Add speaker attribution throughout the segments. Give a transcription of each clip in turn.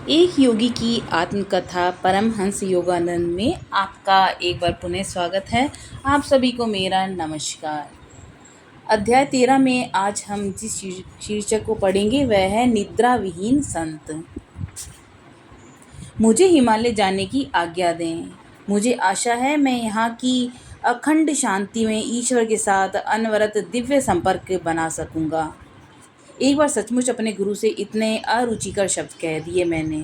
Speaker 1: एक योगी की आत्मकथा परमहंस योगानंद में आपका एक बार पुनः स्वागत है। आप सभी को मेरा नमस्कार। अध्याय 13 में आज हम जिस शीर्षक को पढ़ेंगे वह है निद्रा विहीन संत। मुझे हिमालय जाने की आज्ञा दें। मुझे आशा है मैं यहाँ की अखंड शांति में ईश्वर के साथ अनवरत दिव्य संपर्क बना सकूँगा। एक बार सचमुच अपने गुरु से इतने अरुचिकर शब्द कह दिए मैंने।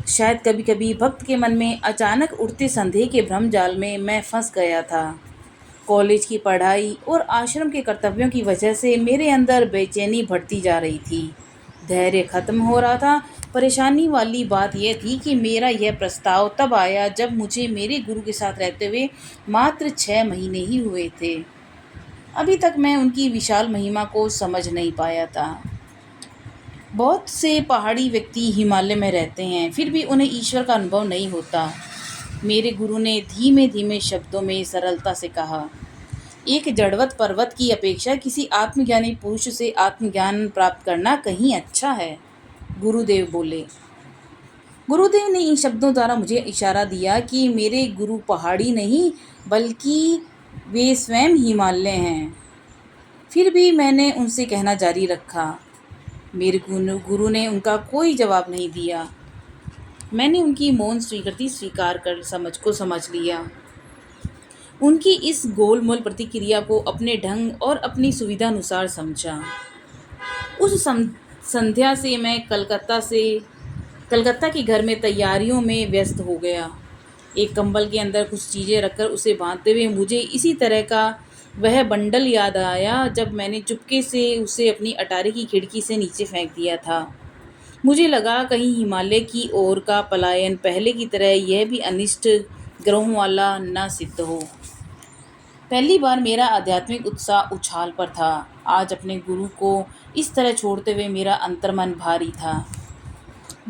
Speaker 1: शायद कभी कभी भक्त के मन में अचानक उठते संदेह के भ्रम जाल में मैं फंस गया था। कॉलेज की पढ़ाई और आश्रम के कर्तव्यों की वजह से मेरे अंदर बेचैनी बढ़ती जा रही थी। धैर्य खत्म हो रहा था। परेशानी वाली बात यह थी कि मेरा यह प्रस्ताव तब आया जब मुझे मेरे गुरु के साथ रहते हुए मात्र 6 महीने ही हुए थे। अभी तक मैं उनकी विशाल महिमा को समझ नहीं पाया था। बहुत से पहाड़ी व्यक्ति हिमालय में रहते हैं, फिर भी उन्हें ईश्वर का अनुभव नहीं होता। मेरे गुरु ने धीमे धीमे शब्दों में सरलता से कहा, एक जड़वत पर्वत की अपेक्षा किसी आत्मज्ञानी पुरुष से आत्मज्ञान प्राप्त करना कहीं अच्छा है। गुरुदेव बोले। गुरुदेव ने इन शब्दों द्वारा मुझे इशारा दिया कि मेरे गुरु पहाड़ी नहीं बल्कि वे स्वयं हिमालय हैं। फिर भी मैंने उनसे कहना जारी रखा। मेरे गुरु ने उनका कोई जवाब नहीं दिया। मैंने उनकी मौन स्वीकृति स्वीकार कर समझ लिया। उनकी इस गोलमोल प्रतिक्रिया को अपने ढंग और अपनी सुविधा अनुसार समझा। उस संध्या से मैं कलकत्ता के घर में तैयारियों में व्यस्त हो गया। एक कंबल के अंदर कुछ चीज़ें रखकर उसे बांधते हुए मुझे इसी तरह का वह बंडल याद आया जब मैंने चुपके से उसे अपनी अटारी की खिड़की से नीचे फेंक दिया था। मुझे लगा कहीं हिमालय की ओर का पलायन पहले की तरह यह भी अनिष्ट ग्रहों वाला न सिद्ध हो। पहली बार मेरा आध्यात्मिक उत्साह उछाल पर था। आज अपने गुरु को इस तरह छोड़ते हुए मेरा अंतर्मन भारी था।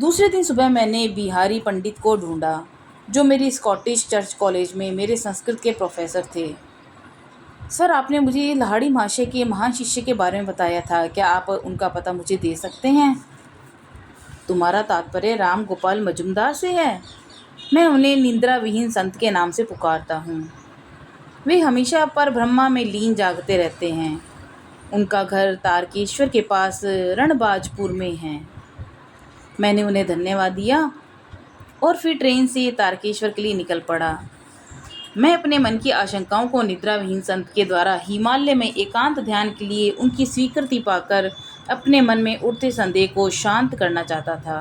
Speaker 1: दूसरे दिन सुबह मैंने बिहारी पंडित को ढूंढा, जो मेरी स्कॉटिश चर्च कॉलेज में मेरे संस्कृत के प्रोफेसर थे। सर, आपने मुझे लाहिड़ी महाशय के महान शिष्य के बारे में बताया था, क्या आप उनका पता मुझे दे सकते हैं? तुम्हारा तात्पर्य राम गोपाल मजुमदार से है? मैं उन्हें निद्रा विहीन संत के नाम से पुकारता हूँ। वे हमेशा पर ब्रह्मा में लीन जागते रहते हैं। उनका घर तारकेश्वर के पास रणबाजपुर में है। मैंने उन्हें धन्यवाद दिया और फिर ट्रेन से तारकेश्वर के लिए निकल पड़ा। मैं अपने मन की आशंकाओं को निद्रा विहीन संत के द्वारा हिमालय में एकांत ध्यान के लिए उनकी स्वीकृति पाकर अपने मन में उठते संदेह को शांत करना चाहता था।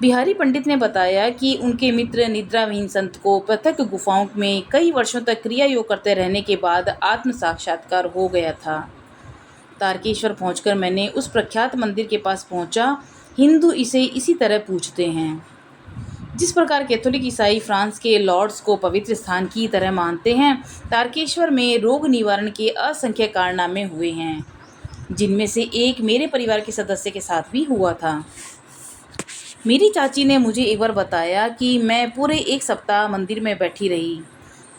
Speaker 1: बिहारी पंडित ने बताया कि उनके मित्र निद्रा विहीन संत को पृथक गुफाओं में कई वर्षों तक क्रिया योग करते रहने के बाद आत्म साक्षात्कार हो गया था। तारकेश्वर पहुंचकर मैंने उस प्रख्यात मंदिर के पास पहुंचा। हिंदू इसे इसी तरह पूजते हैं जिस प्रकार कैथोलिक ईसाई फ्रांस के लॉर्ड्स को पवित्र स्थान की तरह मानते हैं। तारकेश्वर में रोग निवारण के असंख्य कारनामे हुए हैं, जिनमें से एक मेरे परिवार के सदस्य के साथ भी हुआ था। मेरी चाची ने मुझे एक बार बताया कि मैं पूरे 1 सप्ताह मंदिर में बैठी रही।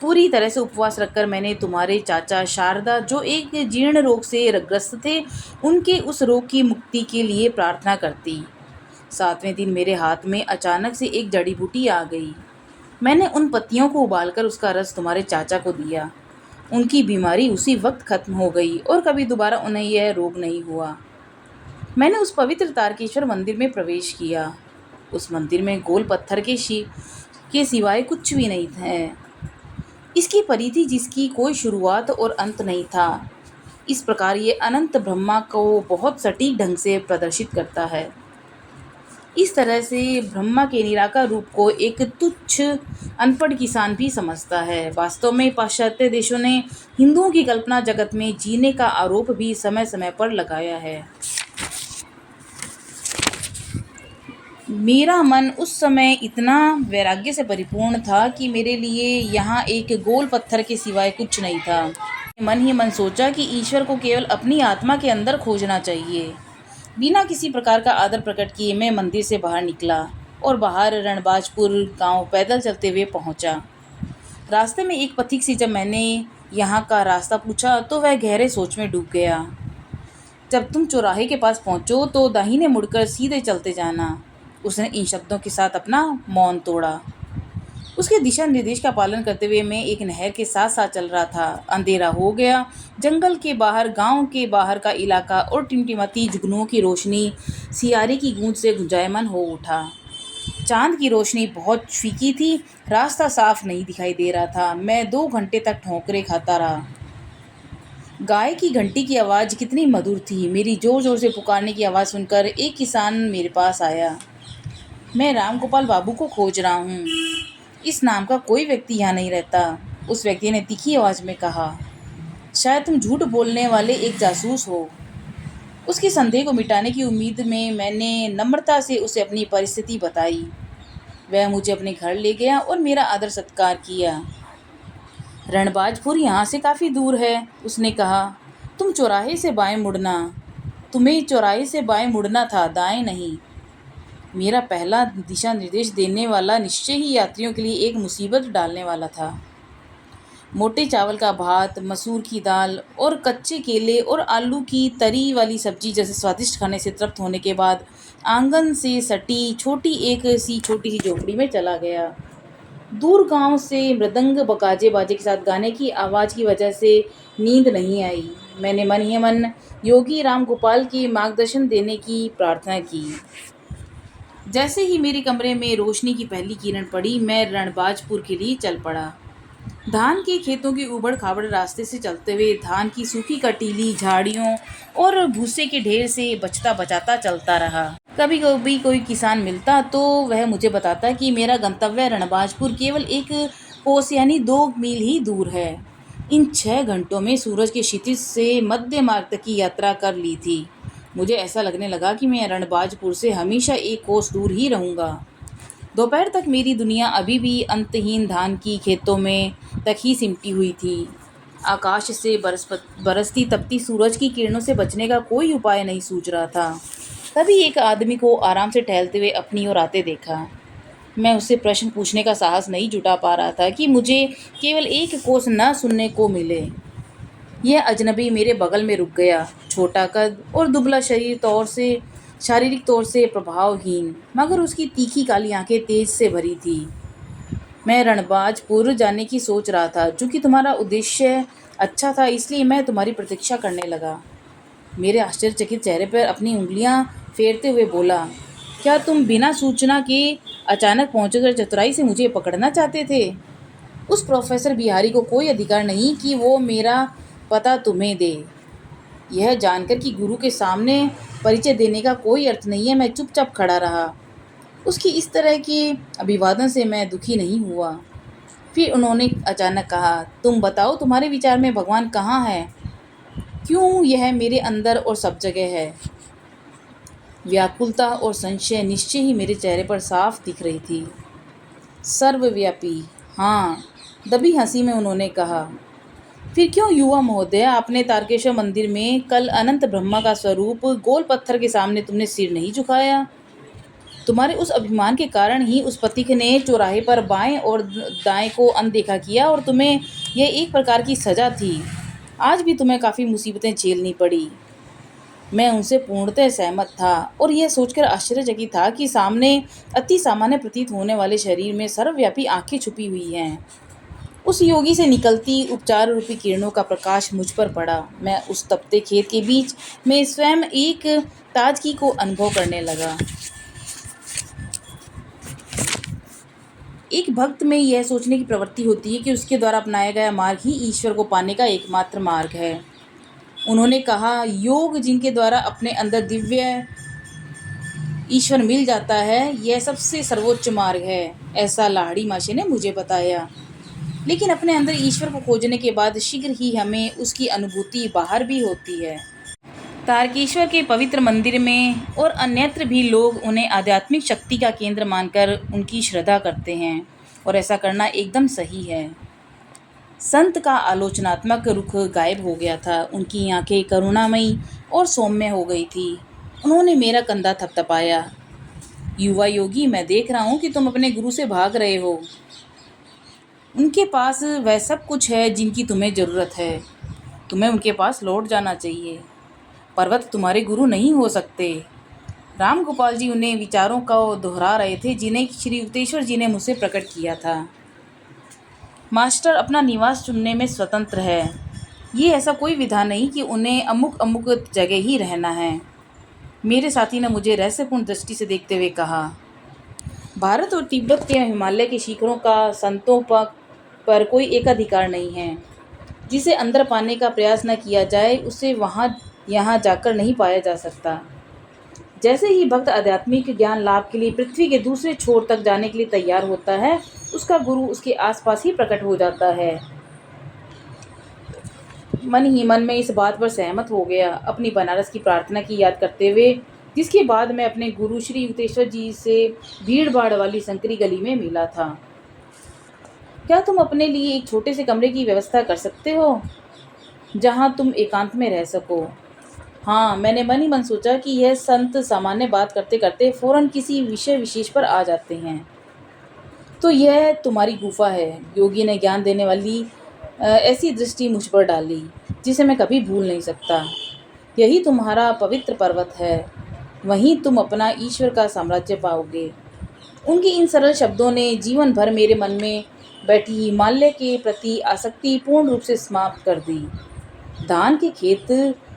Speaker 1: पूरी तरह से उपवास रखकर मैंने तुम्हारे चाचा शारदा, जो एक जीर्ण रोग से ग्रस्त थे, उनके उस रोग की मुक्ति के लिए प्रार्थना करती। 7वें दिन मेरे हाथ में अचानक से एक जड़ी बूटी आ गई। मैंने उन पत्तियों को उबालकर उसका रस तुम्हारे चाचा को दिया। उनकी बीमारी उसी वक्त खत्म हो गई और कभी दोबारा उन्हें यह रोग नहीं हुआ। मैंने उस पवित्र तारकेश्वर मंदिर में प्रवेश किया। उस मंदिर में गोल पत्थर के सिवाय कुछ भी नहीं है। इसकी परिधि जिसकी कोई शुरुआत और अंत नहीं था। इस प्रकार ये अनंत ब्रह्मा को बहुत सटीक ढंग से प्रदर्शित करता है। इस तरह से ब्रह्मा के निराकार रूप को एक तुच्छ अनपढ़ किसान भी समझता है। वास्तव में पाश्चात्य देशों ने हिंदुओं की कल्पना जगत में जीने का आरोप भी समय समय पर लगाया है। मेरा मन उस समय इतना वैराग्य से परिपूर्ण था कि मेरे लिए यहाँ एक गोल पत्थर के सिवाय कुछ नहीं था। मन ही मन सोचा कि ईश्वर को केवल अपनी आत्मा के अंदर खोजना चाहिए। बिना किसी प्रकार का आदर प्रकट किए मैं मंदिर से बाहर निकला और बाहर रणबाजपुर गांव पैदल चलते हुए पहुंचा। रास्ते में एक पथिक से जब मैंने यहाँ का रास्ता पूछा तो वह गहरे सोच में डूब गया। जब तुम चौराहे के पास पहुँचो तो दाहिने मुड़कर सीधे चलते जाना। उसने इन शब्दों के साथ अपना मौन तोड़ा। उसके दिशा निर्देश का पालन करते हुए मैं एक नहर के साथ साथ चल रहा था। अंधेरा हो गया। जंगल के बाहर, गांव के बाहर का इलाका और टिमटिमाती जुगनुओं की रोशनी सियारे की गूंज से गुंजायमान हो उठा। चांद की रोशनी बहुत फीकी थी। रास्ता साफ नहीं दिखाई दे रहा था। मैं 2 घंटे तक ठोकरें खाता रहा। गाय की घंटी की आवाज़ कितनी मधुर थी। मेरी जोर जोर से पुकारने की आवाज़ सुनकर एक किसान मेरे पास आया। मैं रामगोपाल बाबू को खोज रहा हूँ। इस नाम का कोई व्यक्ति यहाँ नहीं रहता, उस व्यक्ति ने तीखी आवाज़ में कहा। शायद तुम झूठ बोलने वाले एक जासूस हो। उसके संदेह को मिटाने की उम्मीद में मैंने नम्रता से उसे अपनी परिस्थिति बताई। वह मुझे अपने घर ले गया और मेरा आदर सत्कार किया। रणबाजपुर यहाँ से काफ़ी दूर है, उसने कहा। तुम चौराहे से बाएं मुड़ना। तुम्हें चौराहे से बाएं मुड़ना था, दाएं नहीं। मेरा पहला दिशा निर्देश देने वाला निश्चय ही यात्रियों के लिए एक मुसीबत डालने वाला था। मोटे चावल का भात, मसूर की दाल और कच्चे केले और आलू की तरी वाली सब्जी जैसे स्वादिष्ट खाने से तृप्त होने के बाद आंगन से सटी छोटी सी झोपड़ी में चला गया। दूर गांव से मृदंग बकाजे बाजे के साथ गाने की आवाज़ की वजह से नींद नहीं आई। मैंने मन ही मन योगी राम गोपाल के मार्गदर्शन देने की प्रार्थना की। जैसे ही मेरे कमरे में रोशनी की पहली किरण पड़ी, मैं रणबाजपुर के लिए चल पड़ा। धान के खेतों के ऊबड़ खाबड़ रास्ते से चलते हुए धान की सूखी कटीली झाड़ियों और भूसे के ढेर से बचता बचाता चलता रहा। कभी कभी कोई किसान मिलता तो वह मुझे बताता कि मेरा गंतव्य रणबाजपुर केवल 1 कोस यानी 2 मील ही दूर है। इन 6 घंटों में सूरज के क्षितिज से मध्य मार्ग तक की यात्रा कर ली थी। मुझे ऐसा लगने लगा कि मैं रणबाजपुर से हमेशा 1 कोस दूर ही रहूँगा। दोपहर तक मेरी दुनिया अभी भी अंतहीन धान की खेतों में तक ही सिमटी हुई थी। आकाश से बरसती तपती सूरज की किरणों से बचने का कोई उपाय नहीं सूझ रहा था। तभी एक आदमी को आराम से टहलते हुए अपनी ओर आते देखा। मैं उससे प्रश्न पूछने का साहस नहीं जुटा पा रहा था कि मुझे केवल 1 कोस न सुनने को मिले। यह अजनबी मेरे बगल में रुक गया। छोटा कद और दुबला शारीरिक तौर से प्रभावहीन, मगर उसकी तीखी काली आंखें तेज से भरी थी। मैं रणबाजपुर जाने की सोच रहा था। चूँकि तुम्हारा उद्देश्य अच्छा था, इसलिए मैं तुम्हारी प्रतीक्षा करने लगा। मेरे आश्चर्यचकित चेहरे पर अपनी उंगलियां फेरते हुए बोला, क्या तुम बिना सूचना के अचानक पहुंचकर चतुराई से मुझे पकड़ना चाहते थे? उस प्रोफेसर बिहारी को कोई अधिकार नहीं कि वो मेरा पता तुम्हें दे। यह जानकर कि गुरु के सामने परिचय देने का कोई अर्थ नहीं है, मैं चुपचाप खड़ा रहा। उसकी इस तरह के अभिवादन से मैं दुखी नहीं हुआ। फिर उन्होंने अचानक कहा, तुम बताओ, तुम्हारे विचार में भगवान कहाँ है? क्यों यह मेरे अंदर और सब जगह है? व्याकुलता और संशय निश्चय ही मेरे चेहरे पर साफ दिख रही थी। सर्वव्यापी, हाँ, दबी हंसी में उन्होंने कहा। फिर क्यों युवा महोदय, अपने तारकेश्वर मंदिर में कल अनंत ब्रह्मा का स्वरूप गोल पत्थर के सामने तुमने सिर नहीं झुकाया? तुम्हारे उस अभिमान के कारण ही उस पथिक ने चौराहे पर बाएं और दाएं को अनदेखा किया और तुम्हें यह एक प्रकार की सजा थी। आज भी तुम्हें काफ़ी मुसीबतें झेलनी पड़ी। मैं उनसे पूर्णतः सहमत था और यह सोचकर आश्चर्यचकित था कि सामने अति सामान्य प्रतीत होने वाले शरीर में सर्वव्यापी आंखें छुपी हुई हैं। उस योगी से निकलती उपचार रूपी किरणों का प्रकाश मुझ पर पड़ा। मैं उस तपते खेत के बीच में स्वयं एक ताजगी को अनुभव करने लगा। एक भक्त में यह सोचने की प्रवृत्ति होती है कि उसके द्वारा अपनाया गया मार्ग ही ईश्वर को पाने का एकमात्र मार्ग है। उन्होंने कहा, योग जिनके द्वारा अपने अंदर दिव्य ईश्वर मिल जाता है, यह सबसे सर्वोच्च मार्ग है, ऐसा लाहड़ी माशी ने मुझे बताया। लेकिन अपने अंदर ईश्वर को खोजने के बाद शीघ्र ही हमें उसकी अनुभूति बाहर भी होती है। तारकेश्वर के पवित्र मंदिर में और अन्यत्र भी लोग उन्हें आध्यात्मिक शक्ति का केंद्र मानकर उनकी श्रद्धा करते हैं, और ऐसा करना एकदम सही है। संत का आलोचनात्मक रुख गायब हो गया था। उनकी आंखें करुणामयी और सौम्य हो गई थी। उन्होंने मेरा कंधा थपथपाया। युवा योगी, मैं देख रहा हूँ कि तुम अपने गुरु से भाग रहे हो। उनके पास वह सब कुछ है जिनकी तुम्हें ज़रूरत है। तुम्हें उनके पास लौट जाना चाहिए। पर्वत तुम्हारे गुरु नहीं हो सकते। राम गोपाल जी उन्हें विचारों को दोहरा रहे थे जिन्हें श्री युक्तेश्वर जी ने मुझसे प्रकट किया था। मास्टर अपना निवास चुनने में स्वतंत्र है। ये ऐसा कोई विधान नहीं कि उन्हें अमुक अमुक जगह ही रहना है। मेरे साथी ने मुझे रहस्यपूर्ण दृष्टि से देखते हुए कहा, भारत और तिब्बत के हिमालय के शिखरों का संतों पर कोई एकाधिकार नहीं है। जिसे अंदर पाने का प्रयास न किया जाए उसे वहाँ यहाँ जाकर नहीं पाया जा सकता। जैसे ही भक्त आध्यात्मिक ज्ञान लाभ के लिए पृथ्वी के दूसरे छोर तक जाने के लिए तैयार होता है, उसका गुरु उसके आसपास ही प्रकट हो जाता है। मन ही मन में इस बात पर सहमत हो गया, अपनी बनारस की प्रार्थना की याद करते हुए, जिसके बाद मैं अपने गुरु श्री युक्तेश्वर जी से भीड़ भाड़ वाली संकरी गली में मिला था। क्या तुम अपने लिए एक छोटे से कमरे की व्यवस्था कर सकते हो जहाँ तुम एकांत में रह सको? हाँ, मैंने मन ही मन सोचा कि यह संत सामान्य बात करते करते फौरन किसी विषय विशेष पर आ जाते हैं। तो यह तुम्हारी गुफा है। योगी ने ज्ञान देने वाली ऐसी दृष्टि मुझ पर डाली जिसे मैं कभी भूल नहीं सकता। यही तुम्हारा पवित्र पर्वत है, वहीं तुम अपना ईश्वर का साम्राज्य पाओगे। उनके इन सरल शब्दों ने जीवन भर मेरे मन में बैठी हिमालय के प्रति आसक्ति पूर्ण रूप से समाप्त कर दी। धान के खेत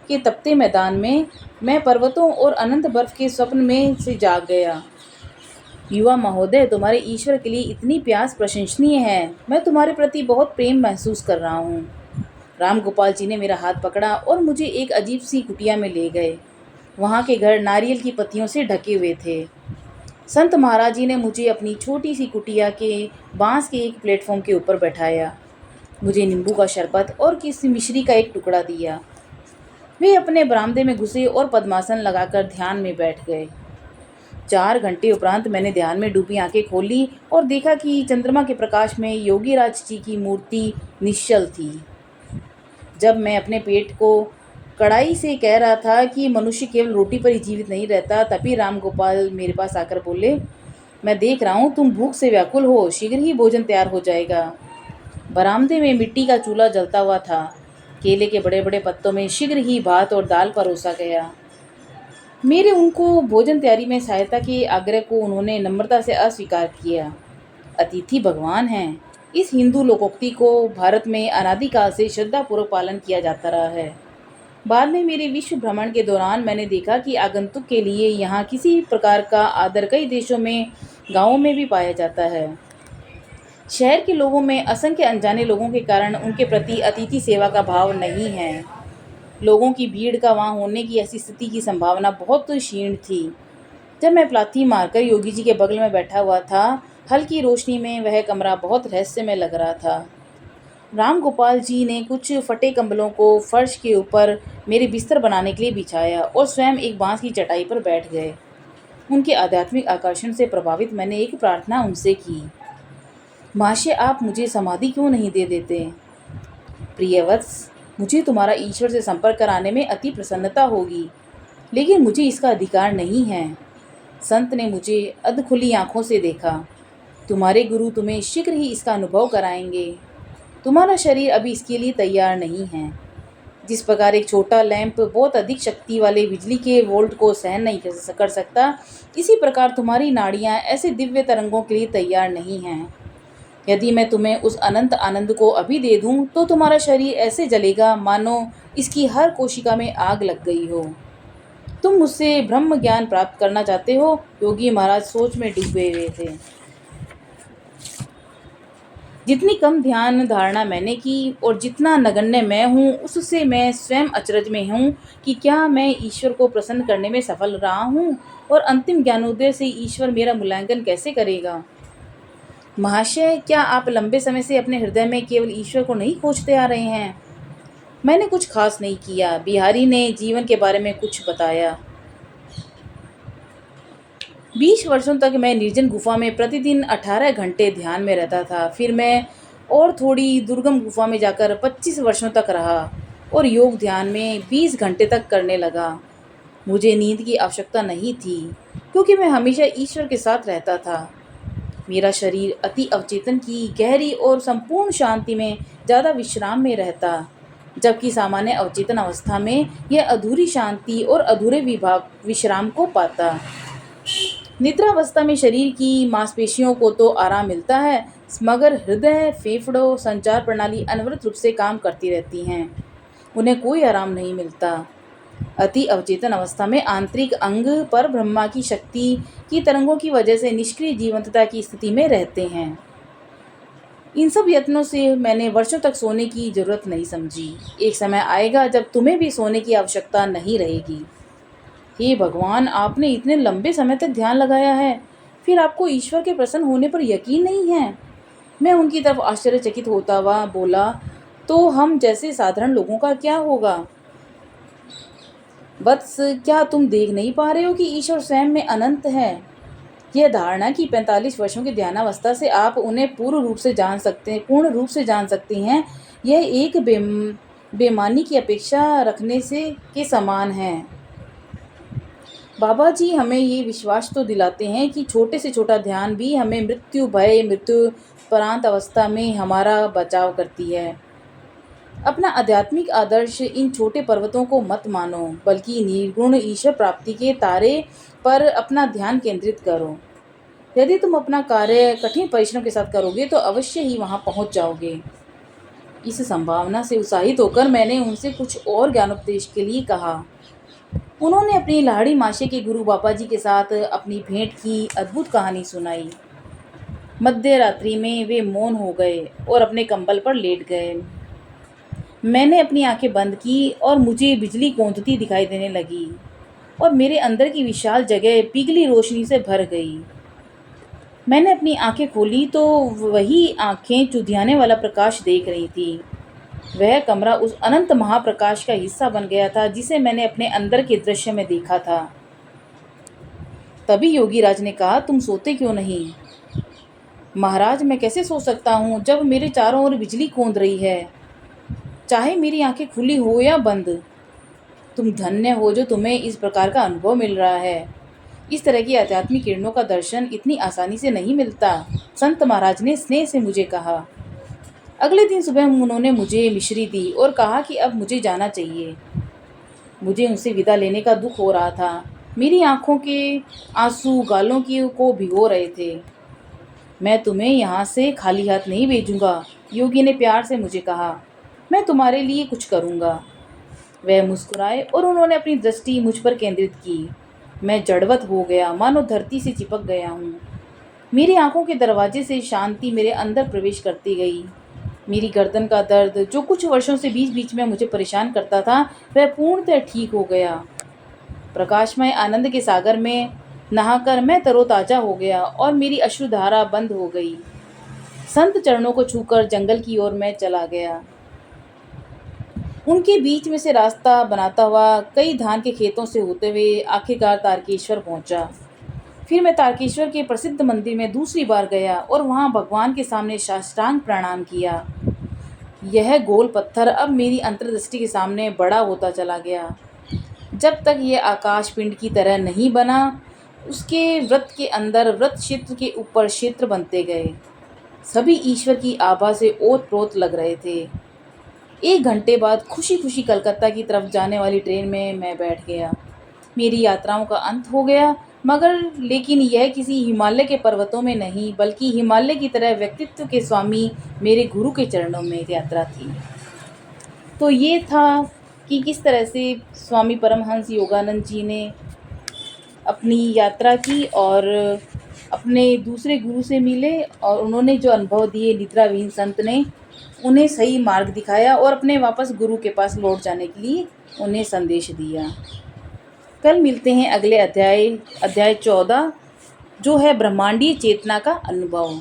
Speaker 1: के तपते मैदान में मैं पर्वतों और अनंत बर्फ के स्वप्न में से जाग गया। युवा महोदय, तुम्हारे ईश्वर के लिए इतनी प्यास प्रशंसनीय है। मैं तुम्हारे प्रति बहुत प्रेम महसूस कर रहा हूँ। राम गोपाल जी ने मेरा हाथ पकड़ा और मुझे एक अजीब सी कुटिया में ले गए। वहाँ के घर नारियल की पत्तियों से ढके हुए थे। संत महाराज जी ने मुझे अपनी छोटी सी कुटिया के बांस के एक प्लेटफॉर्म के ऊपर बैठाया। मुझे नींबू का शरबत और किसी मिश्री का एक टुकड़ा दिया। वे अपने बरामदे में घुसे और पद्मासन लगाकर ध्यान में बैठ गए। 4 घंटे उपरांत मैंने ध्यान में डूबी आंखें खोली और देखा कि चंद्रमा के प्रकाश में योगीराज जी की मूर्ति निश्चल थी। जब मैं अपने पेट को कड़ाई से कह रहा था कि मनुष्य केवल रोटी पर ही जीवित नहीं रहता, तभी राम गोपाल मेरे पास आकर बोले, मैं देख रहा हूँ तुम भूख से व्याकुल हो, शीघ्र ही भोजन तैयार हो जाएगा। बरामदे में मिट्टी का चूल्हा जलता हुआ था। केले के बड़े बड़े पत्तों में शीघ्र ही भात और दाल परोसा गया। मेरे उनको भोजन तैयारी में सहायता के आग्रह को उन्होंने नम्रता से अस्वीकार किया। अतिथि भगवान हैं, इस हिंदू लोकोक्ति को भारत में अनादिकाल से श्रद्धापूर्वक पालन किया जाता रहा है। बाद में मेरे विश्व भ्रमण के दौरान मैंने देखा कि आगंतुक के लिए यहाँ किसी प्रकार का आदर कई देशों में, गाँवों में भी पाया जाता है। शहर के लोगों में असंख्य अनजाने लोगों के कारण उनके प्रति अतिथि सेवा का भाव नहीं है। लोगों की भीड़ का वहाँ होने की ऐसी स्थिति की संभावना बहुत क्षीण थी। जब मैं प्लाथी मारकर योगी जी के बगल में बैठा हुआ था, हल्की रोशनी में वह कमरा बहुत रहस्यमय लग रहा था। राम गोपाल जी ने कुछ फटे कंबलों को फर्श के ऊपर मेरे बिस्तर बनाने के लिए बिछाया और स्वयं एक बांस की चटाई पर बैठ गए। उनके आध्यात्मिक आकर्षण से प्रभावित मैंने एक प्रार्थना उनसे की, महाशय आप मुझे समाधि क्यों नहीं दे देते? प्रियवत्स, मुझे तुम्हारा ईश्वर से संपर्क कराने में अति प्रसन्नता होगी, लेकिन मुझे इसका अधिकार नहीं है। संत ने मुझे अधखुली आंखों से देखा। तुम्हारे गुरु तुम्हें शीघ्र ही इसका अनुभव कराएंगे। तुम्हारा शरीर अभी इसके लिए तैयार नहीं है। जिस प्रकार एक छोटा लैंप बहुत अधिक शक्ति वाले बिजली के वोल्ट को सहन नहीं कर सकता, इसी प्रकार तुम्हारी नाड़ियाँ ऐसे दिव्य तरंगों के लिए तैयार नहीं हैं। यदि मैं तुम्हें उस अनंत आनंद को अभी दे दूं, तो तुम्हारा शरीर ऐसे जलेगा मानो इसकी हर कोशिका में आग लग गई हो। तुम मुझसे ब्रह्म ज्ञान प्राप्त करना चाहते हो? योगी महाराज सोच में डूबे हुए थे। जितनी कम ध्यान धारणा मैंने की और जितना नगण्य मैं हूँ, उससे मैं स्वयं अचरज में हूँ कि क्या मैं ईश्वर को प्रसन्न करने में सफल रहा हूँ, और अंतिम ज्ञानोदय से ईश्वर मेरा मूल्यांकन कैसे करेगा? महाशय, क्या आप लंबे समय से अपने हृदय में केवल ईश्वर को नहीं खोजते आ रहे हैं? मैंने कुछ खास नहीं किया। बिहारी ने जीवन के बारे में कुछ बताया। 20 वर्षों तक मैं निर्जन गुफा में प्रतिदिन 18 घंटे ध्यान में रहता था। फिर मैं और थोड़ी दुर्गम गुफा में जाकर 25 वर्षों तक रहा और योग ध्यान में 20 घंटे तक करने लगा। मुझे नींद की आवश्यकता नहीं थी, क्योंकि मैं हमेशा ईश्वर के साथ रहता था। मेरा शरीर अति अवचेतन की गहरी और संपूर्ण शांति में ज़्यादा विश्राम में रहता। जबकि सामान्य अवचेतन अवस्था में यह अधूरी शांति और अधूरे विश्राम को पाता। निद्रावस्था में शरीर की मांसपेशियों को तो आराम मिलता है, मगर हृदय, फेफड़ों, संचार प्रणाली अनवरत रूप से काम करती रहती हैं। उन्हें कोई आराम नहीं मिलता। अति अवचेतन अवस्था में आंतरिक अंग पर ब्रह्मा की शक्ति की तरंगों की वजह से निष्क्रिय जीवंतता की स्थिति में रहते हैं। इन सब यत्नों से मैंने वर्षों तक सोने की जरूरत नहीं समझी। एक समय आएगा जब तुम्हें भी सोने की आवश्यकता नहीं रहेगी। हे भगवान, आपने इतने लंबे समय तक ध्यान लगाया है, फिर आपको ईश्वर के प्रसन्न होने पर यकीन नहीं है? मैं उनकी तरफ आश्चर्यचकित होता हुआ बोला, तो हम जैसे साधारण लोगों का क्या होगा? वत्स, क्या तुम देख नहीं पा रहे हो कि ईश्वर स्वयं में अनंत है? यह धारणा कि 45 वर्षों की ध्यानावस्था से आप उन्हें पूर्ण रूप से जान सकते हैं, यह एक बेमानी की अपेक्षा रखने से के समान है। बाबा जी हमें ये विश्वास तो दिलाते हैं कि छोटे से छोटा ध्यान भी हमें मृत्युपरांत अवस्था में हमारा बचाव करती है। अपना आध्यात्मिक आदर्श इन छोटे पर्वतों को मत मानो, बल्कि निर्गुण ईश्वर प्राप्ति के तारे पर अपना ध्यान केंद्रित करो। यदि तुम अपना कार्य कठिन परिश्रम के साथ करोगे तो अवश्य ही वहाँ पहुँच जाओगे। इस संभावना से उत्साहित होकर मैंने उनसे कुछ और ज्ञानोपदेश के लिए कहा। उन्होंने अपनी लाड़ी माशे के गुरु बाबा जी के साथ अपनी भेंट की अद्भुत कहानी सुनाई। मध्य रात्रि में वे मौन हो गए और अपने कंबल पर लेट गए। मैंने अपनी आंखें बंद की और मुझे बिजली कौंधती दिखाई देने लगी और मेरे अंदर की विशाल जगह पिघली रोशनी से भर गई। मैंने अपनी आंखें खोली तो वही आंखें चुधियाने वाला प्रकाश देख रही थी। वह कमरा उस अनंत महाप्रकाश का हिस्सा बन गया था जिसे मैंने अपने अंदर के दृश्य में देखा था। तभी योगी राज ने कहा, तुम सोते क्यों नहीं? महाराज, मैं कैसे सो सकता हूँ जब मेरे चारों ओर बिजली कौंध रही है, चाहे मेरी आंखें खुली हो या बंद। तुम धन्य हो जो तुम्हें इस प्रकार का अनुभव मिल रहा है। इस तरह की आध्यात्मिक किरणों का दर्शन इतनी आसानी से नहीं मिलता, संत महाराज ने स्नेह से मुझे कहा। अगले दिन सुबह उन्होंने मुझे मिश्री दी और कहा कि अब मुझे जाना चाहिए। मुझे उनसे विदा लेने का दुख हो रहा था। मेरी आंखों के आंसू गालों को भिगो रहे थे। मैं तुम्हें यहाँ से खाली हाथ नहीं भेजूंगा, योगी ने प्यार से मुझे कहा। मैं तुम्हारे लिए कुछ करूँगा। वह मुस्कुराए और उन्होंने अपनी दृष्टि मुझ पर केंद्रित की। मैं जड़वत हो गया, मानो धरती से चिपक गया हूँ। मेरी आंखों के दरवाजे से शांति मेरे अंदर प्रवेश करती गई। मेरी गर्दन का दर्द, जो कुछ वर्षों से बीच बीच में मुझे परेशान करता था, वह पूर्णतः ठीक हो गया। प्रकाशमय आनंद के सागर में नहाकर मैं तरोताजा हो गया और मेरी अश्रुधारा बंद हो गई। संत चरणों को छूकर जंगल की ओर मैं चला गया। उनके बीच में से रास्ता बनाता हुआ कई धान के खेतों से होते हुए आखिरकार तारकेश्वर पहुंचा। फिर मैं तारकेश्वर के प्रसिद्ध मंदिर में दूसरी बार गया और वहां भगवान के सामने साष्टांग प्रणाम किया। यह गोल पत्थर अब मेरी अंतर्दृष्टि के सामने बड़ा होता चला गया। जब तक यह आकाश पिंड की तरह नहीं बना, उसके वृत्त के अंदर वृत्त क्षेत्र के ऊपर क्षेत्र बनते गए। सभी ईश्वर की आभा से ओत-प्रोत लग रहे थे। 1 घंटे बाद खुशी खुशी कलकत्ता की तरफ जाने वाली ट्रेन में मैं बैठ गया। मेरी यात्राओं का अंत हो गया, लेकिन यह किसी हिमालय के पर्वतों में नहीं, बल्कि हिमालय की तरह व्यक्तित्व के स्वामी मेरे गुरु के चरणों में यात्रा थी। तो ये था कि किस तरह से स्वामी परमहंस योगानंद जी ने अपनी यात्रा की और अपने दूसरे गुरु से मिले और उन्होंने जो अनुभव दिए, निद्राविहीन संत ने उन्हें सही मार्ग दिखाया और अपने वापस गुरु के पास लौट जाने के लिए उन्हें संदेश दिया। कल मिलते हैं अगले अध्याय 14, जो है ब्रह्मांडीय चेतना का अनुभव।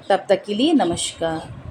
Speaker 1: तब तक के लिए नमस्कार।